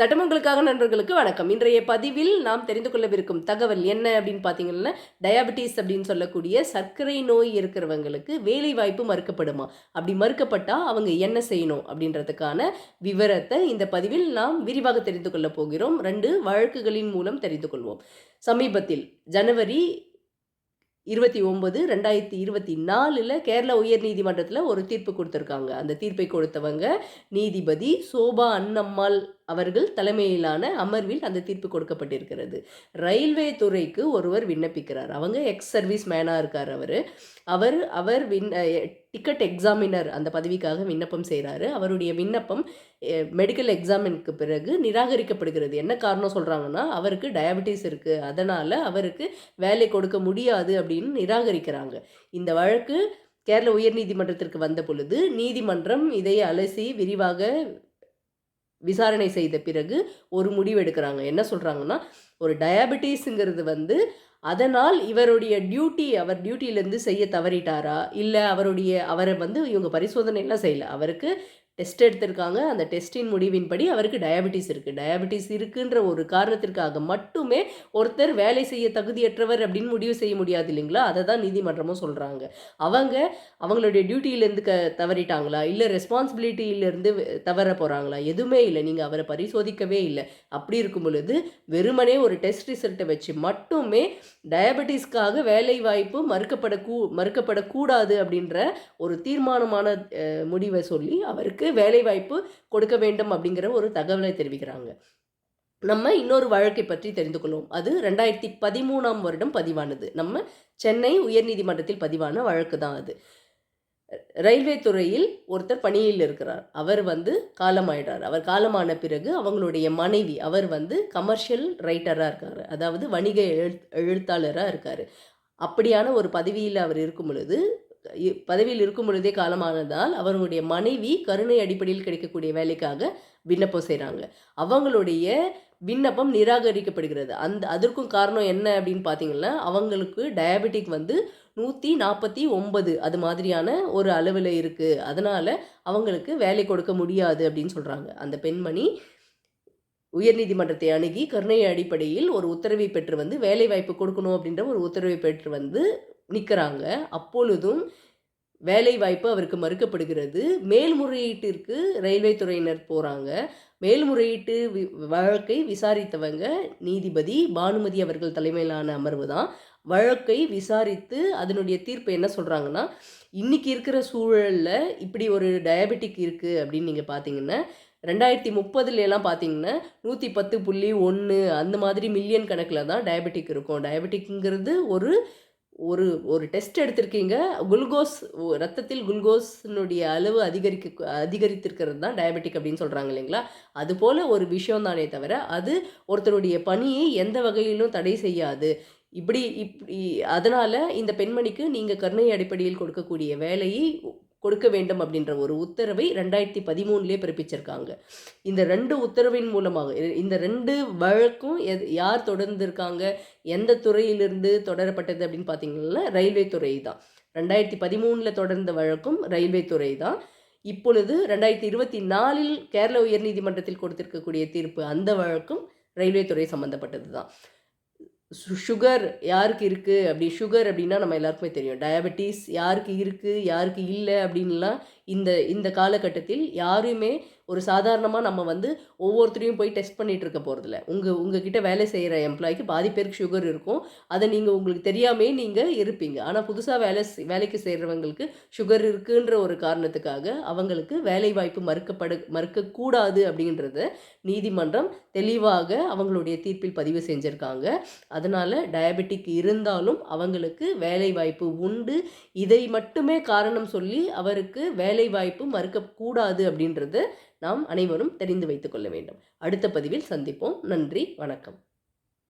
சட்டமங்களுக்காக நண்பர்களுக்கு வணக்கம். இன்றைய பதிவில் நாம் தெரிந்து கொள்ளவிருக்கும் தகவல் என்ன அப்படின்னு பார்த்தீங்கன்னா, டயாபெட்டிஸ் அப்படின்னு சொல்லக்கூடிய சர்க்கரை நோய் இருக்கிறவங்களுக்கு வேலை வாய்ப்பு மறுக்கப்படுமா? அப்படி மறுக்கப்பட்டா அவங்க என்ன செய்யணும் அப்படின்றதுக்கான விவரத்தை இந்த பதிவில் நாம் விரிவாக தெரிந்து கொள்ளப் போகிறோம். 2 வழக்குகளின் மூலம் தெரிந்து கொள்வோம். சமீபத்தில் ஜனவரி 29, 2024 கேரளா உயர் நீதிமன்றத்தில் ஒரு தீர்ப்பு கொடுத்துருக்காங்க. அந்த தீர்ப்பை கொடுத்தவங்க நீதிபதி சோபா அன்னம்மாள் அவர்கள் தலைமையிலான அமர்வில் அந்த தீர்ப்பு கொடுக்கப்பட்டிருக்கிறது. ரயில்வே துறைக்கு ஒருவர் விண்ணப்பிக்கிறார். அவங்க எக்ஸ் சர்வீஸ் மேனாக இருக்கார். அவர் டிக்கெட் எக்ஸாமினர் அந்த பதவிக்காக விண்ணப்பம் செய்கிறாரு. அவருடைய விண்ணப்பம் மெடிக்கல் எக்ஸாமினுக்கு பிறகு நிராகரிக்கப்படுகிறது. என்ன காரணம் சொல்கிறாங்கன்னா, அவருக்கு டயபெட்டிஸ் இருக்குது, அதனால் அவருக்கு வேலை கொடுக்க முடியாது அப்படின்னு நிராகரிக்கிறாங்க. இந்த வழக்கு கேரள உயர்நீதிமன்றத்திற்கு வந்த பொழுது நீதிமன்றம் இதை அலசி விரிவாக விசாரணை செய்த பிறகு ஒரு முடிவு எடுக்கிறாங்க. என்ன சொல்கிறாங்கன்னா, ஒரு டயாபெட்டிஸுங்கிறது அதனால் இவருடைய அவர் டியூட்டியிலேருந்து செய்ய தவறிட்டாரா, இல்லை அவரை இவங்க பரிசோதனைலாம் செய்யலை. அவருக்கு டெஸ்ட் எடுத்திருக்காங்க. அந்த டெஸ்டின் முடிவின்படி அவருக்கு டயாபெட்டிஸ் இருக்குது. டயாபெட்டிஸ் இருக்குன்ற ஒரு காரணத்திற்காக மட்டுமே ஒருத்தர் வேலை செய்ய தகுதியற்றவர் அப்படின்னு முடிவு செய்ய முடியாது இல்லைங்களா? அதை தான் நீதிமன்றமும் சொல்கிறாங்க. அவங்களுடைய டியூட்டியிலேருந்து தவறிட்டாங்களா, இல்லை ரெஸ்பான்சிபிலிட்டியிலேருந்து தவற போகிறாங்களா? எதுவுமே இல்லை. நீங்கள் அவரை பரிசோதிக்கவே இல்லை. அப்படி இருக்கும் பொழுது வெறுமனே ஒரு டெஸ்ட் ரிசல்ட்டை வச்சு மட்டுமே டயாபெட்டிஸ்க்காக வேலை வாய்ப்பு மறுக்கப்படக்கூடாது அப்படின்ற ஒரு தீர்மானமான முடிவை சொல்லி அவருக்கு வேலைவாய்ப்பு கொடுக்க வேண்டும் அப்படிங்கிற ஒரு தகவலை தெரிவிக்கிறாங்க. நம்ம இன்னொரு வழக்கை பற்றி தெரிந்து கொள்வோம். அது 2013 வருடம் பதிவானது. நம்ம சென்னை உயர்நீதிமன்றத்தில் பதிவான வழக்கு தான் அது. ரயில்வே துறையில் ஒருத்தர் பணியில் இருக்கிறார். அவர் காலமாயிடுறார். அவர் காலமான பிறகு அவங்களுடைய மனைவி, அவர் கமர்ஷியல் ரைட்டராக இருக்கார், அதாவது வணிக எழுத்தாளராக இருக்கார். அப்படியான ஒரு பதவியில் அவர் இருக்கும் பொழுதே காலமானதால் அவர்களுடைய மனைவி கருணை அடிப்படையில் கிடைக்கக்கூடிய வேலைக்காக விண்ணப்பம் செய்கிறாங்க. அவங்களுடைய விண்ணப்பம் நிராகரிக்கப்படுகிறது. அதற்கும் காரணம் என்ன அப்படின்னு பார்த்தீங்கன்னா, அவங்களுக்கு டயாபெட்டிக் 149 அது மாதிரியான ஒரு அளவில் இருக்குது. அதனால் அவங்களுக்கு வேலை கொடுக்க முடியாது அப்படின்னு சொல்கிறாங்க. அந்த பெண்மணி உயர்நீதிமன்றத்தை அணுகி கருணை அடிப்படையில் ஒரு உத்தரவை பெற்று வேலை வாய்ப்பு கொடுக்கணும் அப்படின்ற ஒரு உத்தரவை பெற்று நிற்கிறாங்க. அப்பொழுதும் வேலை வாய்ப்பு அவருக்கு மறுக்கப்படுகிறது. மேல்முறையீட்டிற்கு ரயில்வே துறையினர் போகிறாங்க. மேல்முறையீட்டு வழக்கை விசாரித்தவங்க நீதிபதி பானுமதி அவர்கள் தலைமையிலான அமர்வு தான். வழக்கை விசாரித்து அதனுடைய தீர்ப்பு என்ன சொல்கிறாங்கன்னா, இன்றைக்கி இருக்கிற சூழலில் இப்படி ஒரு டயபெட்டிக் இருக்குது அப்படின்னு நீங்கள் பார்த்தீங்கன்னா, 2030 பார்த்தீங்கன்னா 110.1 அந்த மாதிரி மில்லியன் கணக்கில் தான் டயபெட்டிக் இருக்கும். டயபெட்டிக்ங்கிறது ஒரு டெஸ்ட் எடுத்திருக்கீங்க, குளுக்கோஸ் ரத்தத்தில் குளுக்கோஸினுடைய அளவு அதிகரித்திருக்கிறது தான் டயபெட்டிக் அப்படின்னு சொல்கிறாங்க இல்லைங்களா? அதுபோல் ஒரு விஷயம் தானே தவிர அது ஒருத்தருடைய பணியை எந்த வகையிலும் தடை செய்யாது. இப்படி அதனால் இந்த பெண்மணிக்கு நீங்கள் கருணை அடிப்படையில் கொடுக்கக்கூடிய வேலையை கொடுக்க வேண்டும் அப்படின்ற ஒரு உத்தரவை 2013 பிறப்பிச்சிருக்காங்க. இந்த 2 உத்தரவின் மூலமாக இந்த 2 வழக்கும் யார் தொடர்ந்துருக்காங்க, எந்த துறையிலிருந்து தொடரப்பட்டது அப்படின்னு பார்த்தீங்கன்னா ரயில்வே துறை தான். 2013 தொடர்ந்த வழக்கும் ரயில்வே துறை தான். இப்பொழுது 2024 கேரள உயர்நீதிமன்றத்தில் கொடுத்திருக்கக்கூடிய தீர்ப்பு, அந்த வழக்கும் ரயில்வே துறை சம்மந்தப்பட்டது தான். சுகர் யாருக்கு இருக்குது சுகர் அப்படின்னா நம்ம எல்லாருக்குமே தெரியும். டயபெட்டிஸ் யாருக்கு இருக்குது யாருக்கு இல்லை அப்படின்லாம் இந்த காலகட்டத்தில் யாருமே ஒரு சாதாரணமாக நம்ம ஒவ்வொருத்தரையும் போய் டெஸ்ட் பண்ணிகிட்டு இருக்க போகிறதில்ல. உங்ககிட்ட வேலை செய்கிற எம்ப்ளாய்க்கு பாதி பேருக்கு சுகர் இருக்கும். அதை நீங்கள் உங்களுக்கு தெரியாமே நீங்கள் இருப்பீங்க. ஆனால் புதுசாக வேலைக்கு செய்கிறவங்களுக்கு சுகர் இருக்குன்ற ஒரு காரணத்துக்காக அவங்களுக்கு வேலை வாய்ப்பு மறுக்கக்கூடாது அப்படின்றத நீதிமன்றம் தெளிவாக அவங்களுடைய தீர்ப்பில் பதிவு செஞ்சுருக்காங்க. அதனால் டயபெட்டிக் இருந்தாலும் அவங்களுக்கு வேலை வாய்ப்பு உண்டு. இதை மட்டுமே காரணம் சொல்லி அவருக்கு வேலை வாய்ப்பு மறுக்கக்கூடாது அப்படின்றது நாம் அனைவரும் தெரிந்து வைத்துக் கொள்ள வேண்டும். அடுத்த பதிவில் சந்திப்போம். நன்றி, வணக்கம்.